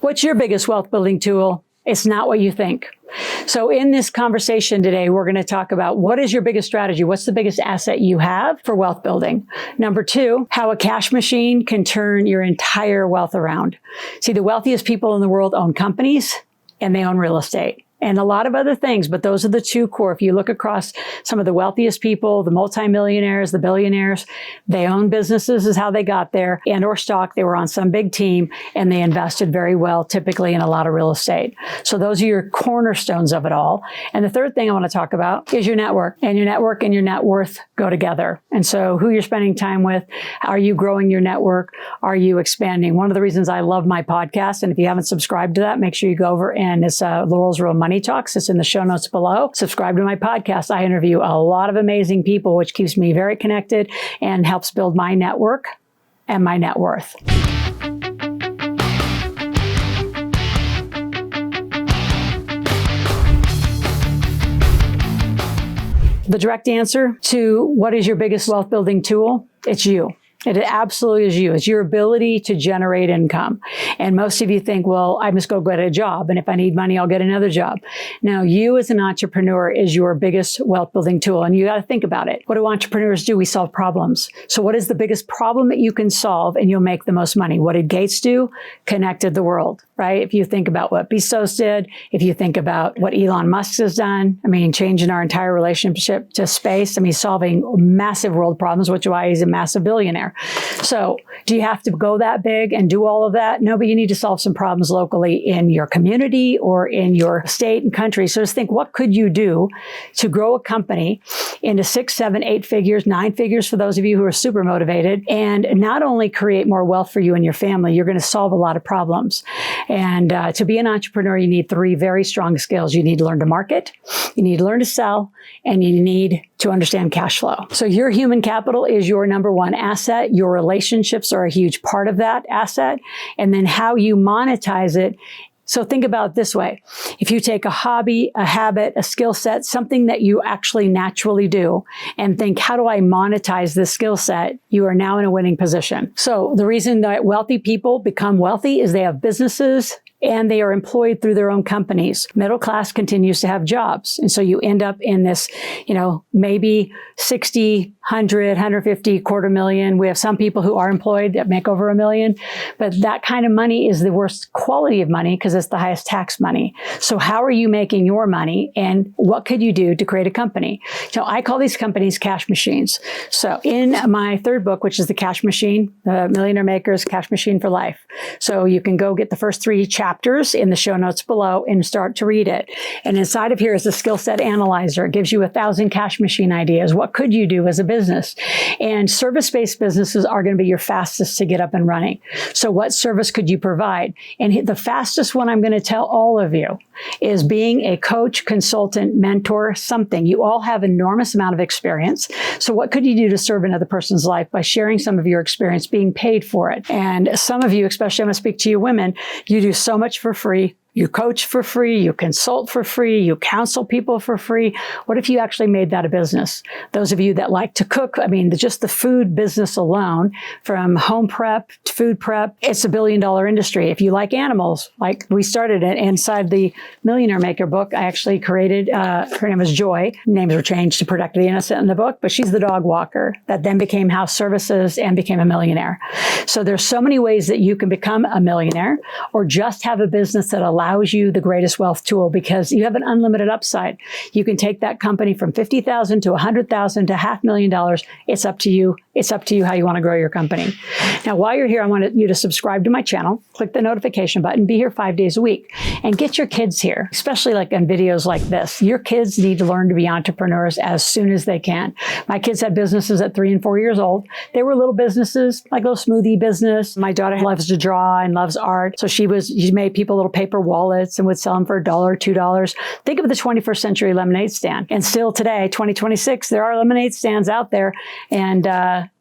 What's your biggest wealth building tool? It's not what you think. So in this conversation today, we're going to talk about what is your biggest strategy? What's the biggest asset you have for wealth building? Number two, how a cash machine can turn your entire wealth around. See, the wealthiest people in the world own companies and they own real estate. And a lot of other things, but those are the two core. If you look across some of the wealthiest people, the multimillionaires, the billionaires, they own businesses is how they got there, and or stock. They were on some big team and they invested very well, typically in a lot of real estate. So those are your cornerstones of it all. And the third thing I want to talk about is your network. And your network and your net worth go together. And so who you're spending time with, are you growing your network? Are you expanding? One of the reasons I love my podcast, and if you haven't subscribed to that, make sure you go over and it's Loral's Real Money Talks. It's in the show notes below. Subscribe to my podcast. I interview a lot of amazing people, which keeps me very connected and helps build my network and my net worth. The direct answer to what is your biggest wealth building tool? It's you. It absolutely is you. It's your ability to generate income. And most of you think, well, I must go get a job. And if I need money, I'll get another job. Now, you as an entrepreneur is your biggest wealth building tool. And you got to think about it. What do entrepreneurs do? We solve problems. So what is the biggest problem that you can solve and you'll make the most money? What did Gates do? Connected the world, right? If you think about what Bezos did, if you think about what Elon Musk has done, I mean, changing our entire relationship to space, I mean, solving massive world problems, which is why he's a massive billionaire. So do you have to go that big and do all of that? No, but you need to solve some problems locally in your community or in your state and country. So just think, what could you do to grow a company into 6, 7, 8 figures, 9 figures for those of you who are super motivated, and not only create more wealth for you and your family, you're going to solve a lot of problems. And to be an entrepreneur, you need 3 very strong skills. You need to learn to market, you need to learn to sell, and you need to understand cash flow. So your human capital is your number one asset. Your relationships are a huge part of that asset. And then how you monetize it. So think about it this way. If you take a hobby, a habit, a skill set, something that you actually naturally do, and think, how do I monetize this skill set? You are now in a winning position. So the reason that wealthy people become wealthy is they have businesses and they are employed through their own companies. Middle class continues to have jobs. And so you end up in this, maybe 60, 100, 150, $250,000. We have some people who are employed that make over $1 million, but that kind of money is the worst quality of money because it's the highest tax money. So how are you making your money and what could you do to create a company? So I call these companies cash machines. So in my third book, which is The Cash Machine, The Millionaire Maker's Cash Machine for Life. So you can go get the first 3 chapters in the show notes below and start to read it. And inside of here is the skill set analyzer. It gives you 1,000 cash machine ideas. What could you do as a business? And service-based businesses are going to be your fastest to get up and running. So what service could you provide? And the fastest one I'm going to tell all of you is being a coach, consultant, mentor, something. You all have enormous amount of experience. So what could you do to serve another person's life by sharing some of your experience, being paid for it? And some of you, especially I'm going to speak to you women, you do so much for free. You coach for free, you consult for free, you counsel people for free. What if you actually made that a business? Those of you that like to cook, I mean, just the food business alone, from home prep to food prep, it's $1 billion industry. If you like animals, like we started it inside the Millionaire Maker book, I actually created, her name is Joy. Names were changed to Protect the Innocent in the book, but she's the dog walker that then became House Services and became a millionaire. So there's so many ways that you can become a millionaire or just have a business that allows you the greatest wealth tool because you have an unlimited upside. You can take that company from $50,000 to $100,000 to $500,000. It's up to you. It's up to you how you want to grow your company. Now, while you're here, I want you to subscribe to my channel, click the notification button, be here 5 days a week, and get your kids here, especially like in videos like this. Your kids need to learn to be entrepreneurs as soon as they can. My kids had businesses at 3 and 4 years old. They were little businesses, like a little smoothie business. My daughter loves to draw and loves art. So she made people little paper wallets and would sell them for $1, $2. Think of the 21st century lemonade stand. And still today, 2026, there are lemonade stands out there. And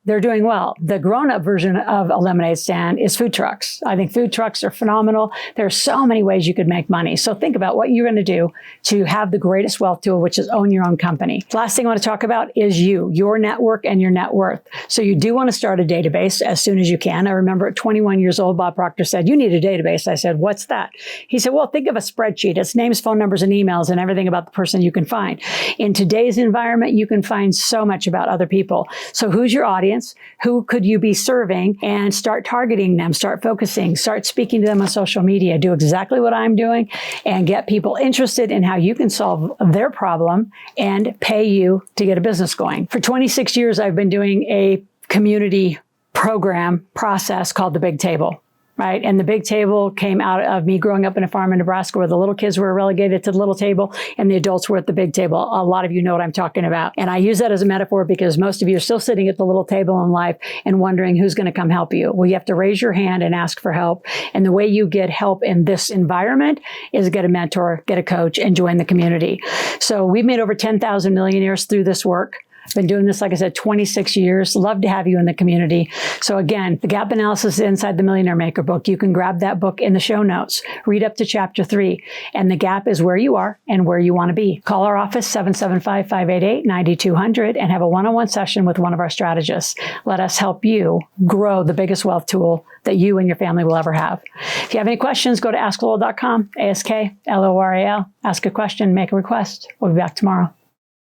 they're doing well. The grown-up version of a lemonade stand is food trucks. I think food trucks are phenomenal. There are so many ways you could make money. So think about what you're going to do to have the greatest wealth tool, which is own your own company. Last thing I want to talk about is your network and your net worth. So you do want to start a database as soon as you can. I remember at 21 years old, Bob Proctor said, you need a database. I said, what's that? He said, well, think of a spreadsheet. It's names, phone numbers, and emails and everything about the person you can find. In today's environment, you can find so much about other people. So who's your audience? Who could you be serving? And start targeting them, start focusing, start speaking to them on social media. Do exactly what I'm doing and get people interested in how you can solve their problem and pay you to get a business going. For 26 years, I've been doing a community program process called the Big Table. Right. And the Big Table came out of me growing up in a farm in Nebraska where the little kids were relegated to the little table and the adults were at the big table. A lot of you know what I'm talking about. And I use that as a metaphor because most of you are still sitting at the little table in life and wondering who's going to come help you. Well, you have to raise your hand and ask for help. And the way you get help in this environment is get a mentor, get a coach, and join the community. So we've made over 10,000 millionaires through this work. Been doing this, like I said, 26 years. Love to have you in the community. So again, the gap analysis is inside the Millionaire Maker book. You can grab that book in the show notes. Read up to chapter 3. And the gap is where you are and where you want to be. Call our office, 775-588-9200, and have a one-on-one session with one of our strategists. Let us help you grow the biggest wealth tool that you and your family will ever have. If you have any questions, go to askloral.com, ASKLORAL. Ask a question, make a request. We'll be back tomorrow.